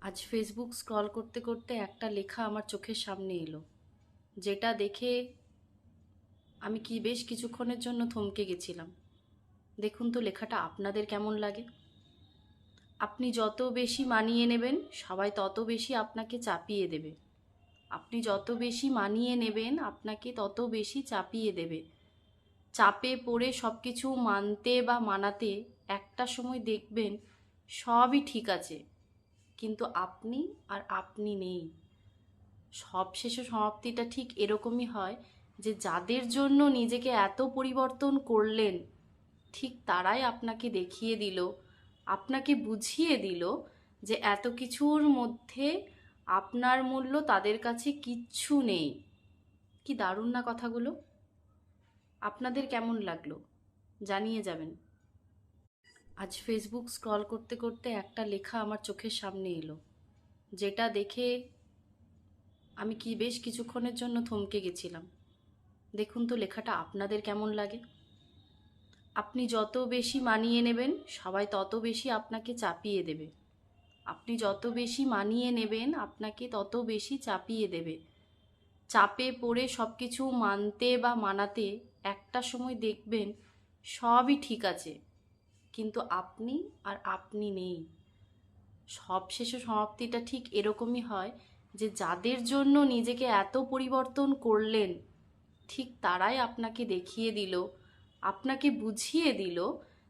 আজ Facebook scroll করতে করতে একটা লেখা আমার চোখের সামনে এলো, যেটা দেখে আমি বেশ কিছুক্ষণের জন্য থমকে গেছিলাম। দেখুন তো লেখাটা আপনাদের কেমন লাগে। আপনি যত বেশি মানিয়ে নেবেন, সবাই তত বেশি আপনাকে চাপিয়ে দেবে। আপনি যত বেশি মানিয়ে নেবেন, আপনাকে তত বেশি চাপিয়ে দেবে। চাপে পড়ে সব কিছু মানতে বা মানাতে একটা সময় দেখবেন সবই ঠিক আছে, কিন্তু আপনি আর আপনি নেই। সবশেষে সমাপ্তিটা ঠিক এরকমই হয় যে যাদের জন্য নিজেকে এত পরিবর্তন করলেন, ঠিক তারাই আপনাকে দেখিয়ে দিল, আপনাকে বুঝিয়ে দিল যে এত কিছুর মধ্যে আপনার মূল্য তাদের কাছে কিচ্ছু নেই। কি দারুণ না কথাগুলো! আপনাদের কেমন লাগলো জানিয়ে যাবেন। আজ ফেসবুক স্ক্রল করতে করতে একটা লেখা আমার চোখের সামনে এলো, যেটা দেখে আমি বেশ কিছুক্ষণের জন্য থমকে গেছিলাম। দেখুন তো লেখাটা আপনাদের কেমন লাগে। আপনি যত বেশি মানিয়ে নেবেন, সবাই তত বেশি আপনাকে চাপিয়ে দেবে। আপনি যত বেশি মানিয়ে নেবেন, আপনাকে তত বেশি চাপিয়ে দেবে। চাপে পড়ে সব কিছু মানতে বা মানাতে একটা সময় দেখবেন সবই ঠিক আছে, কিন্তু আপনি আর আপনি নেই। সবশেষে সমাপ্তিটা ঠিক এরকমই হয় যে যাদের জন্য নিজেকে এত পরিবর্তন করলেন, ঠিক তারাই আপনাকে দেখিয়ে দিল, আপনাকে বুঝিয়ে দিল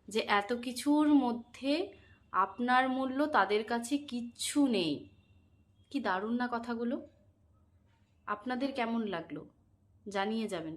যে এত কিছুর মধ্যে আপনার মূল্য তাদের কাছে কিচ্ছু নেই। কি দারুণ না কথাগুলো! আপনাদের কেমন লাগলো জানিয়ে যাবেন।